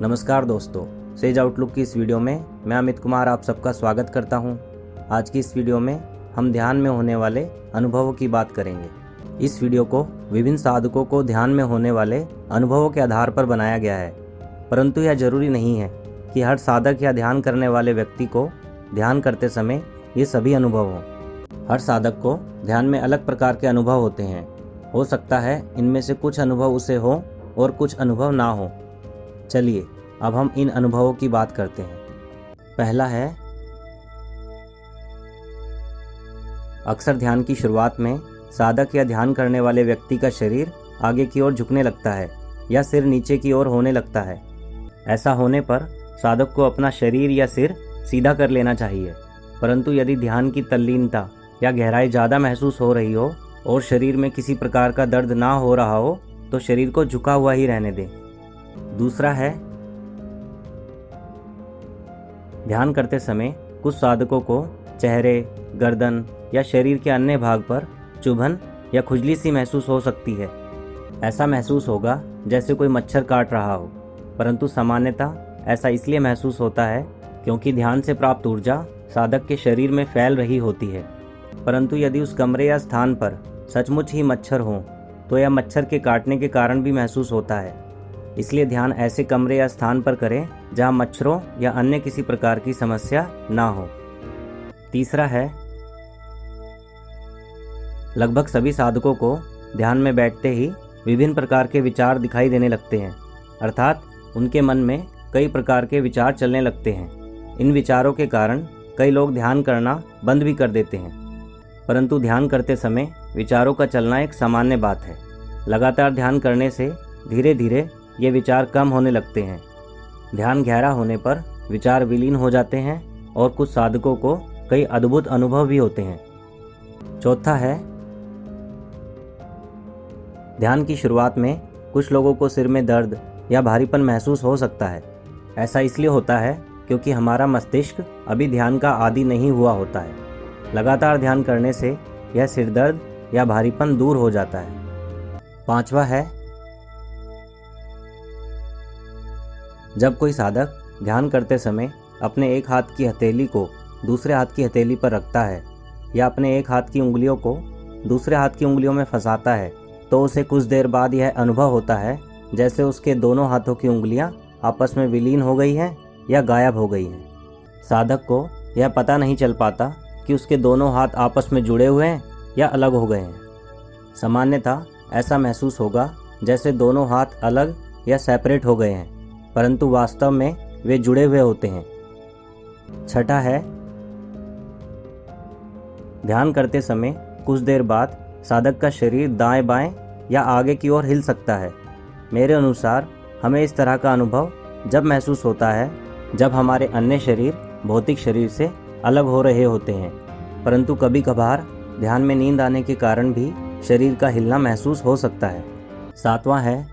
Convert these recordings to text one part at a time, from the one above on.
नमस्कार दोस्तों, says outlook की इस वीडियो में मैं अमित कुमार आप सबका स्वागत करता हूं। आज की इस वीडियो में हम ध्यान में होने वाले अनुभवों की बात करेंगे। इस वीडियो को विभिन्न साधकों को ध्यान में होने वाले अनुभवों के आधार पर बनाया गया है, परंतु यह जरूरी नहीं है कि हर साधक या ध्यान करने वाले व्यक्ति को ध्यान करते समय ये सभी अनुभव हों। हर साधक को ध्यान में अलग प्रकार के अनुभव होते हैं। हो सकता है इनमें से कुछ अनुभव उसे हो और कुछ अनुभव ना हो। चलिए अब हम इन अनुभवों की बात करते हैं। पहला है, अक्सर ध्यान की शुरुआत में साधक या ध्यान करने वाले व्यक्ति का शरीर आगे की ओर झुकने लगता है या सिर नीचे की ओर होने लगता है। ऐसा होने पर साधक को अपना शरीर या सिर सीधा कर लेना चाहिए, परंतु यदि ध्यान की तल्लीनता या गहराई ज़्यादा महसूस हो रही हो और शरीर में किसी प्रकार का दर्द ना हो रहा हो तो शरीर को झुका हुआ ही रहने दें। दूसरा है, ध्यान करते समय कुछ साधकों को चेहरे, गर्दन या शरीर के अन्य भाग पर चुभन या खुजली सी महसूस हो सकती है। ऐसा महसूस होगा जैसे कोई मच्छर काट रहा हो, परंतु सामान्यतः ऐसा इसलिए महसूस होता है क्योंकि ध्यान से प्राप्त ऊर्जा साधक के शरीर में फैल रही होती है। परंतु यदि उस कमरे या स्थान पर सचमुच ही मच्छर हो तो यह मच्छर के काटने के कारण भी महसूस होता है। इसलिए ध्यान ऐसे कमरे या स्थान पर करें जहां मच्छरों या अन्य किसी प्रकार की समस्या ना हो। तीसरा है, लगभग सभी साधकों को ध्यान में बैठते ही विभिन्न प्रकार के विचार दिखाई देने लगते हैं, अर्थात उनके मन में कई प्रकार के विचार चलने लगते हैं। इन विचारों के कारण कई लोग ध्यान करना बंद भी कर देते हैं, परंतु ध्यान करते समय विचारों का चलना एक सामान्य बात है। लगातार ध्यान करने से धीरे धीरे ये विचार कम होने लगते हैं। ध्यान गहरा होने पर विचार विलीन हो जाते हैं और कुछ साधकों को कई अद्भुत अनुभव भी होते हैं। चौथा है, ध्यान की शुरुआत में कुछ लोगों को सिर में दर्द या भारीपन महसूस हो सकता है। ऐसा इसलिए होता है क्योंकि हमारा मस्तिष्क अभी ध्यान का आदी नहीं हुआ होता है। लगातार ध्यान करने से यह सिर दर्द या भारीपन दूर हो जाता है। पांचवा है, जब कोई साधक ध्यान करते समय अपने एक हाथ की हथेली को दूसरे हाथ की हथेली पर रखता है या अपने एक हाथ की उंगलियों को दूसरे हाथ की उंगलियों में फंसाता है तो उसे कुछ देर बाद यह अनुभव होता है जैसे उसके दोनों हाथों की उंगलियां आपस में विलीन हो गई हैं या गायब हो गई हैं। साधक को यह पता नहीं चल पाता कि उसके दोनों हाथ आपस में जुड़े हुए हैं या अलग हो गए हैं। सामान्यतः ऐसा महसूस होगा जैसे दोनों हाथ अलग या सेपरेट हो गए हैं, परंतु वास्तव में वे जुड़े हुए होते हैं। छठा है, ध्यान करते समय कुछ देर बाद साधक का शरीर दाएं बाएं या आगे की ओर हिल सकता है। मेरे अनुसार हमें इस तरह का अनुभव जब महसूस होता है जब हमारे अन्य शरीर भौतिक शरीर से अलग हो रहे होते हैं, परंतु कभी कभार ध्यान में नींद आने के कारण भी शरीर का हिलना महसूस हो सकता है। सातवां है,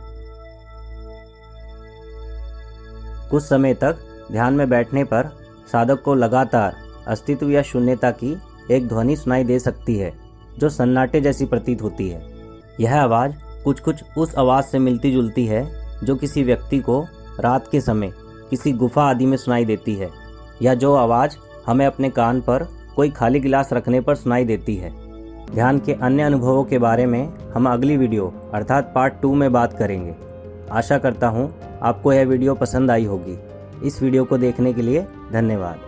कुछ समय तक ध्यान में बैठने पर साधक को लगातार अस्तित्व या शून्यता की एक ध्वनि सुनाई दे सकती है जो सन्नाटे जैसी प्रतीत होती है। यह आवाज़ कुछ उस आवाज़ से मिलती जुलती है जो किसी व्यक्ति को रात के समय किसी गुफा आदि में सुनाई देती है, या जो आवाज़ हमें अपने कान पर कोई खाली गिलास रखने पर सुनाई देती है। ध्यान के अन्य अनुभवों के बारे में हम अगली वीडियो अर्थात पार्ट 2 में बात करेंगे। आशा करता हूँ आपको यह वीडियो पसंद आई होगी। इस वीडियो को देखने के लिए धन्यवाद।